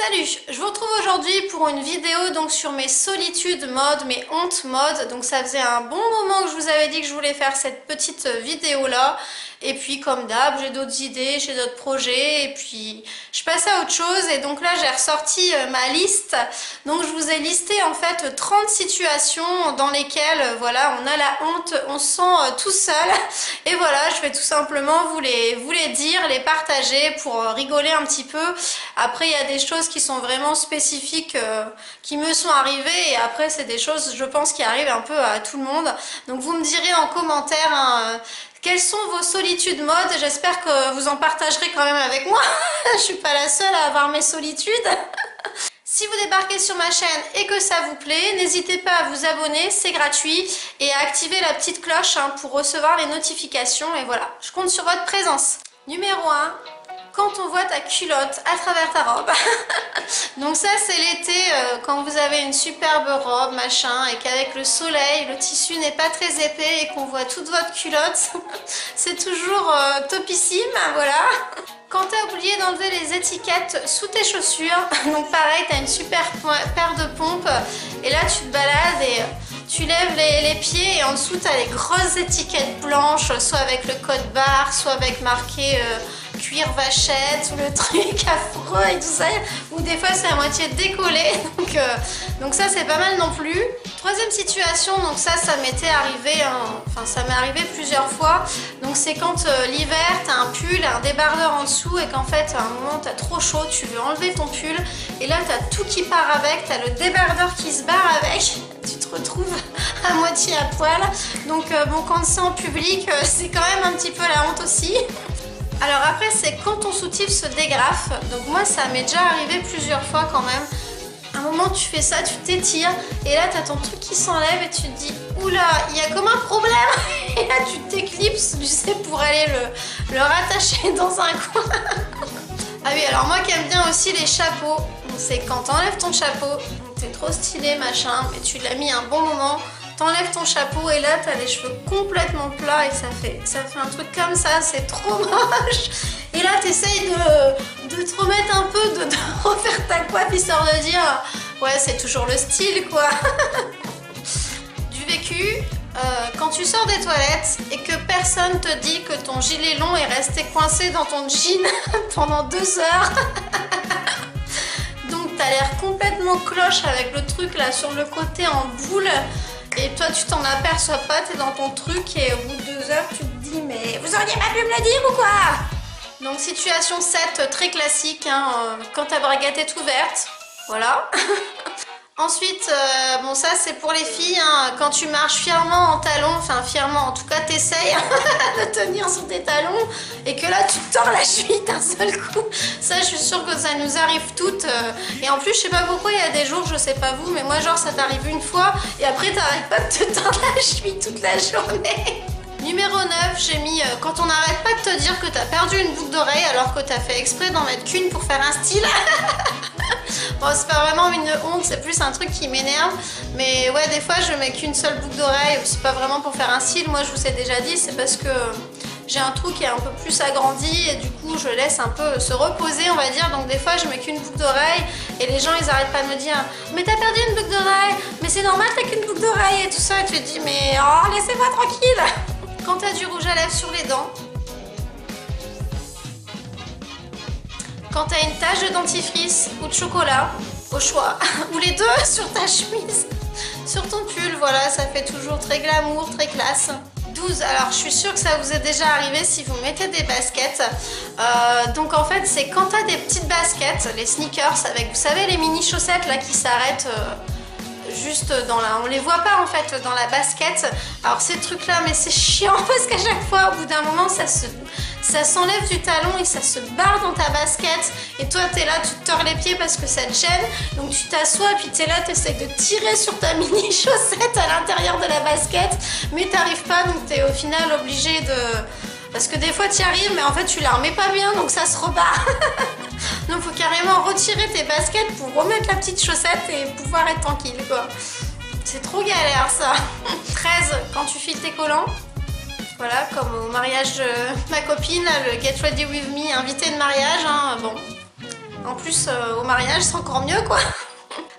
Salut, je vous retrouve aujourd'hui pour une vidéo donc sur mes solitudes mode, mes hontes mode. Donc ça faisait un bon moment que je vous avais dit que je voulais faire cette petite vidéo là. Et puis comme d'hab, j'ai d'autres idées, j'ai d'autres projets et puis je passe à autre chose. Et donc là j'ai ressorti ma liste. Donc je vous ai listé en fait 30 situations dans lesquelles voilà, on a la honte, on se sent tout seul. Et voilà, je vais tout simplement vous les dire, les partager pour rigoler un petit peu. Après il y a des choses qui sont vraiment spécifiques qui me sont arrivées et après c'est des choses je pense qui arrivent un peu à tout le monde. Donc vous me direz en commentaire hein, quelles sont vos solitudes mode. J'espère que vous en partagerez quand même avec moi. Je suis pas la seule à avoir mes solitudes. Si vous débarquez sur ma chaîne et que ça vous plaît, n'hésitez pas à vous abonner, c'est gratuit, et à activer la petite cloche hein, pour recevoir les notifications. Et voilà, je compte sur votre présence. Numéro 1. Quand on voit ta culotte à travers ta robe. Donc ça c'est l'été quand vous avez une superbe robe machin et qu'avec le soleil le tissu n'est pas très épais et qu'on voit toute votre culotte. C'est toujours topissime, voilà. Quand tu as oublié d'enlever les étiquettes sous tes chaussures, donc pareil, tu as une super paire de pompes et là tu te balades et tu lèves les pieds et en dessous tu as les grosses étiquettes blanches, soit avec le code barre, soit avec marqué cuir vachette ou le truc affreux et tout ça, ou des fois c'est à moitié décollé, donc ça c'est pas mal non plus. Troisième situation, donc ça m'était arrivé, enfin ça m'est arrivé plusieurs fois, donc c'est quand l'hiver t'as un pull, un débardeur en dessous et qu'en fait à un moment t'as trop chaud, tu veux enlever ton pull et là t'as tout qui part avec, t'as le débardeur qui se barre avec, tu te retrouves à moitié à poil, donc bon quand c'est en public c'est quand même un petit peu la honte aussi. Alors après c'est quand ton soutif se dégrafe, donc moi ça m'est déjà arrivé plusieurs fois quand même. À un moment tu fais ça, tu t'étires et là t'as ton truc qui s'enlève et tu te dis oula, il y a comme un problème et là tu t'éclipses, tu sais, pour aller le rattacher dans un coin. Ah oui, alors moi qui aime bien aussi les chapeaux, c'est quand t'enlèves ton chapeau, t'es trop stylé machin, mais tu l'as mis un bon moment. T'enlèves ton chapeau et là t'as les cheveux complètement plats et ça fait un truc comme ça, c'est trop moche. Et là t'essayes de te remettre un peu, de refaire ta coiffe histoire de dire ouais c'est toujours le style quoi. Du vécu, quand tu sors des toilettes et que personne te dit que ton gilet long est resté coincé dans ton jean pendant 2 heures. Donc t'as l'air complètement cloche avec le truc là sur le côté en boule. Et toi tu t'en aperçois pas, t'es dans ton truc et au bout de 2 heures tu te dis mais vous auriez pas pu me le dire ou quoi? Donc situation 7 très classique hein, quand ta braguette est ouverte, voilà. Ensuite, bon ça c'est pour les filles, hein, quand tu marches fièrement en talons, enfin fièrement en tout cas t'essayes de tenir sur tes talons et que là tu tords la cheville d'un seul coup. Ça je suis sûre que ça nous arrive toutes et en plus je sais pas pourquoi il y a des jours, je sais pas vous, mais moi genre ça t'arrive une fois et après t'arrêtes pas de te tordre la cheville toute la journée. Numéro 9, j'ai mis quand on n'arrête pas de te dire que t'as perdu une boucle d'oreille alors que t'as fait exprès d'en mettre qu'une pour faire un style. Bon c'est pas vraiment une honte, c'est plus un truc qui m'énerve. Mais ouais des fois je mets qu'une seule boucle d'oreille, c'est pas vraiment pour faire un style, moi je vous ai déjà dit, c'est parce que j'ai un trou qui est un peu plus agrandi et du coup je laisse un peu se reposer on va dire. Donc des fois je mets qu'une boucle d'oreille et les gens ils arrêtent pas de me dire mais t'as perdu une boucle d'oreille, mais c'est normal t'as qu'une boucle d'oreille et tout ça, et tu te dis mais oh laissez-moi tranquille. Quand t'as du rouge à lèvres sur les dents, quand t'as une tache de dentifrice ou de chocolat, au choix, ou les deux sur ta chemise, sur ton pull, voilà, ça fait toujours très glamour, très classe. 12, alors je suis sûre que ça vous est déjà arrivé si vous mettez des baskets. Donc en fait, c'est quand t'as des petites baskets, les sneakers, avec, vous savez, les mini chaussettes là qui s'arrêtent juste dans la... On les voit pas en fait dans la basket. Alors ces trucs là, mais c'est chiant parce qu'à chaque fois, au bout d'un moment, ça s'enlève du talon et ça se barre dans ta basket et toi t'es là, tu te tords les pieds parce que ça te gêne, donc tu t'assois et puis t'es là, t'essayes de tirer sur ta mini chaussette à l'intérieur de la basket mais t'arrives pas, donc t'es au final obligé de... Parce que des fois tu y arrives mais en fait tu la remets pas bien donc ça se rebarre. Donc faut carrément retirer tes baskets pour remettre la petite chaussette et pouvoir être tranquille quoi. C'est trop galère ça. 13, quand tu files tes collants. Voilà, comme au mariage de ma copine, le Get Ready With Me, invité de mariage, hein, bon. En plus, au mariage, c'est encore mieux, quoi.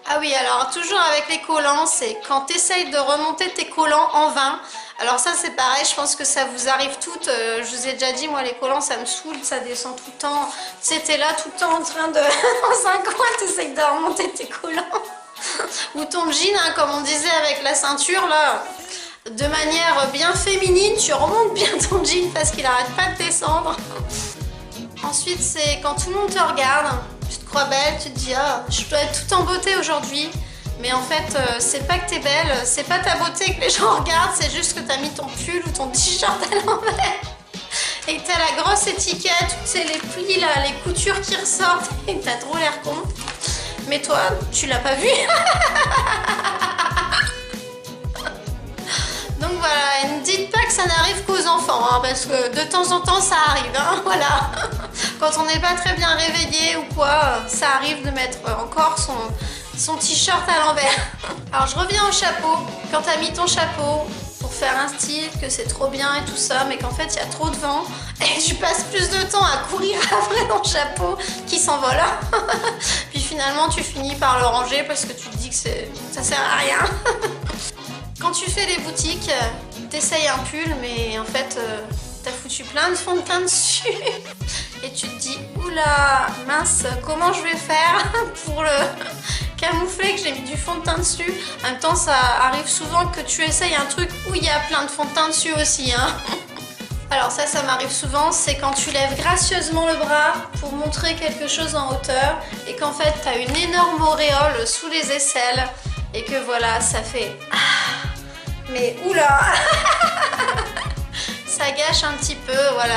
Ah oui, alors toujours avec les collants, c'est quand tu essayes de remonter tes collants en vain. Alors ça c'est pareil, je pense que ça vous arrive toutes. Je vous ai déjà dit, moi les collants ça me saoule, ça descend tout le temps. Tu sais, t'es là tout le temps en train de... dans un coin, t'essayes de remonter tes collants. Ou ton jean, hein, comme on disait avec la ceinture là. De manière bien féminine, tu remontes bien ton jean parce qu'il arrête pas de descendre. Ensuite c'est quand tout le monde te regarde. Tu te crois belle, tu te dis ah, je dois être toute en beauté aujourd'hui. Mais en fait, c'est pas que t'es belle, c'est pas ta beauté que les gens regardent, c'est juste que t'as mis ton pull ou ton t-shirt à l'envers. Et que t'as la grosse étiquette, tu sais, les plis là, les coutures qui ressortent et que t'as trop l'air con. Mais toi, tu l'as pas vu. Donc voilà, et ne dites pas que ça n'arrive qu'aux enfants, hein, parce que de temps en temps ça arrive, hein, voilà. Quand on n'est pas très bien réveillé ou quoi, ça arrive de mettre encore son t-shirt à l'envers. Alors je reviens au chapeau. Quand tu as mis ton chapeau pour faire un style, que c'est trop bien et tout ça, mais qu'en fait il y a trop de vent et tu passes plus de temps à courir après ton chapeau qui s'envole. Puis finalement tu finis par le ranger parce que tu te dis que ça sert à rien. Quand tu fais les boutiques, t'essayes un pull, mais en fait t'as foutu plein de fond de teint dessus. Et tu te dis, oula, mince, comment je vais faire pour le camoufler que j'ai mis du fond de teint dessus. En même temps, ça arrive souvent que tu essayes un truc où il y a plein de fond de teint dessus aussi, hein. Alors ça m'arrive souvent, c'est quand tu lèves gracieusement le bras pour montrer quelque chose en hauteur et qu'en fait, tu as une énorme auréole sous les aisselles et que voilà, ça fait... mais oula. Ça gâche un petit peu, voilà,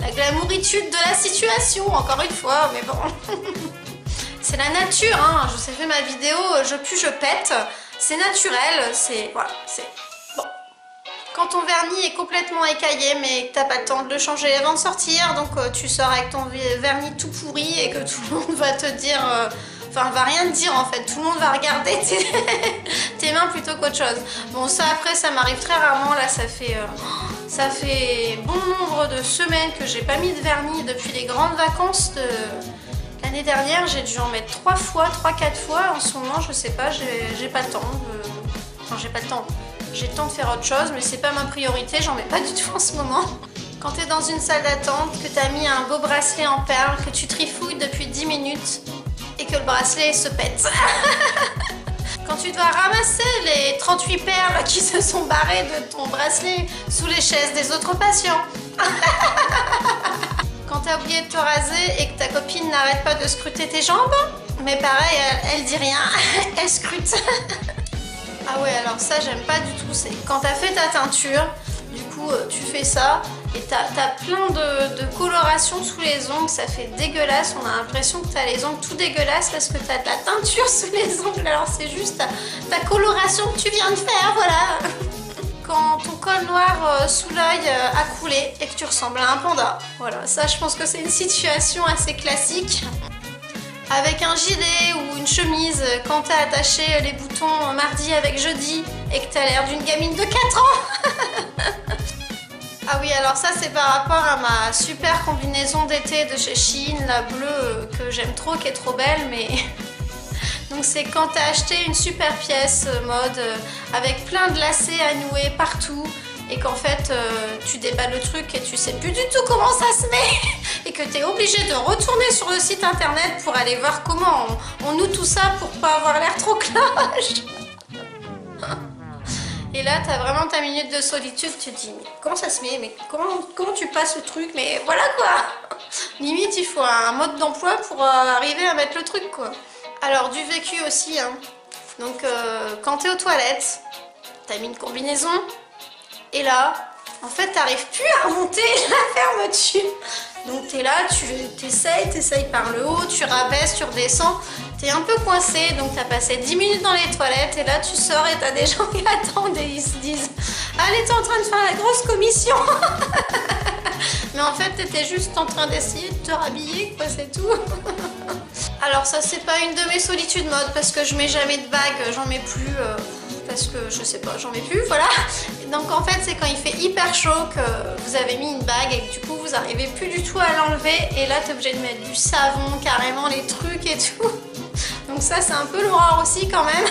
la glamouritude de la situation, encore une fois, mais bon. C'est la nature, hein. Je vous ai fait ma vidéo, je pue, je pète. C'est naturel, c'est... voilà, c'est... bon. Quand ton vernis est complètement écaillé, mais que t'as pas le temps de le changer avant de sortir, donc tu sors avec ton vernis tout pourri et que tout le monde va te dire... enfin, va rien te dire en fait, tout le monde va regarder tes mains plutôt qu'autre chose. Bon, ça après, ça m'arrive très rarement, là ça fait bon nombre de semaines que j'ai pas mis de vernis depuis les grandes vacances de l'année dernière. J'ai dû en mettre 3 fois, 3-4 fois. En ce moment, je sais pas, j'ai pas le temps. Enfin, j'ai pas le temps. J'ai le temps de faire autre chose, mais c'est pas ma priorité, j'en mets pas du tout en ce moment. Quand tu es dans une salle d'attente, que tu as mis un beau bracelet en perles, que tu trifouilles depuis 10 minutes et que le bracelet se pète. Quand tu dois ramasser les 38 perles qui se sont barrées de ton bracelet sous les chaises des autres patients. Quand tu as oublié de te raser et que ta copine n'arrête pas de scruter tes jambes. Mais pareil, elle dit rien, elle scrute. Ah ouais, alors ça j'aime pas du tout, c'est quand tu as fait ta teinture, du coup tu fais ça et t'as plein de colorations sous les ongles, ça fait dégueulasse, on a l'impression que t'as les ongles tout dégueulasses parce que t'as de la teinture sous les ongles, alors c'est juste ta coloration que tu viens de faire, voilà. Quand ton col noir sous l'œil a coulé et que tu ressembles à un panda, voilà, ça je pense que c'est une situation assez classique. Avec un gilet ou une chemise, quand t'as attaché les boutons mardi avec jeudi et que t'as l'air d'une gamine de 4 ans. Ah oui, alors ça c'est par rapport à ma super combinaison d'été de chez Shein, la bleue que j'aime trop, qui est trop belle, mais... Donc c'est quand t'as acheté une super pièce mode avec plein de lacets à nouer partout et qu'en fait tu déballes le truc et tu sais plus du tout comment ça se met et que t'es obligé de retourner sur le site internet pour aller voir comment on noue tout ça pour pas avoir l'air trop cloche. Et là, t'as vraiment ta minute de solitude, tu te dis, mais comment ça se met, mais comment tu passes le truc, mais voilà quoi. Limite, il faut un mode d'emploi pour arriver à mettre le truc, quoi. Alors, du vécu aussi, hein. Donc, quand t'es aux toilettes, t'as mis une combinaison, et là, en fait, t'arrives plus à remonter la fermeture. Donc, t'es là, t'essayes par le haut, tu rabaisses, tu redescends. T'es un peu coincé, donc t'as passé 10 minutes dans les toilettes et là tu sors et t'as des gens qui attendent et ils se disent « Allez, t'es en train de faire la grosse commission !» Mais en fait, t'étais juste en train d'essayer de te rhabiller, quoi, c'est tout. Alors ça, c'est pas une de mes solitudes mode parce que je mets jamais de bague, j'en mets plus, parce que je sais pas, j'en mets plus, voilà. Donc en fait c'est quand il fait hyper chaud que vous avez mis une bague et que du coup vous n'arrivez plus du tout à l'enlever et là tu es obligé de mettre du savon, carrément les trucs et tout. Donc ça c'est un peu l'horreur aussi quand même.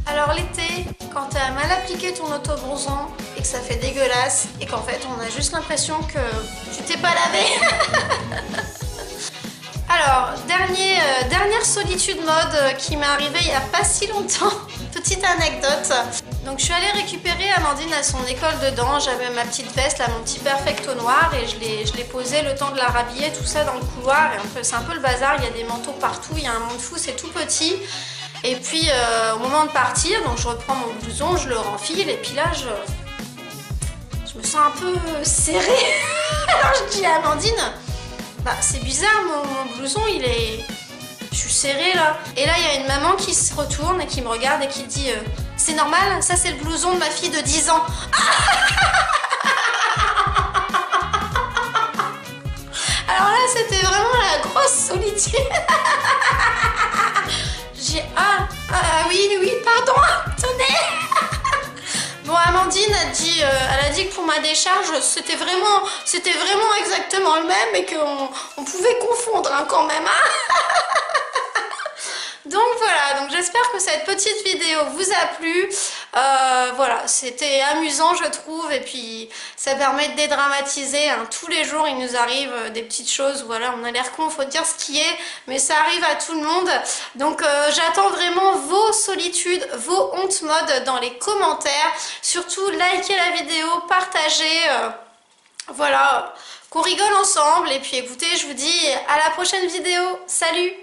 Alors l'été, quand tu as mal appliqué ton autobronzant et que ça fait dégueulasse et qu'en fait on a juste l'impression que tu t'es pas lavé. Alors, dernière solitude mode qui m'est arrivée il n'y a pas si longtemps. Petite anecdote. Donc je suis allée récupérer Amandine à son école de danse. J'avais ma petite veste, là, mon petit perfecto noir et je l'ai posé le temps de la rhabiller, tout ça dans le couloir. Et c'est un peu le bazar, il y a des manteaux partout, il y a un monde fou, c'est tout petit. Et puis au moment de partir, donc je reprends mon blouson, je le renfile et puis là je me sens un peu serrée. Alors je dis à Amandine, bah c'est bizarre, mon blouson je suis serrée là. Et là il y a une maman qui se retourne et qui me regarde et qui dit c'est normal, ça c'est le blouson de ma fille de 10 ans. Alors là c'était vraiment la grosse solitude. J'ai oui pardon, tenez. Bon, Amandine elle a dit que pour ma décharge c'était vraiment exactement le même et qu'on pouvait confondre hein, quand même. Hein. Donc voilà, donc j'espère que cette petite vidéo vous a plu. Voilà, c'était amusant je trouve et puis ça permet de dédramatiser. Hein. Tous les jours il nous arrive des petites choses, voilà, on a l'air con, faut dire ce qui est, mais ça arrive à tout le monde. Donc j'attends vraiment vos solitudes, vos hontes mode dans les commentaires. Surtout likez la vidéo, partagez, voilà, qu'on rigole ensemble. Et puis écoutez, je vous dis à la prochaine vidéo, salut!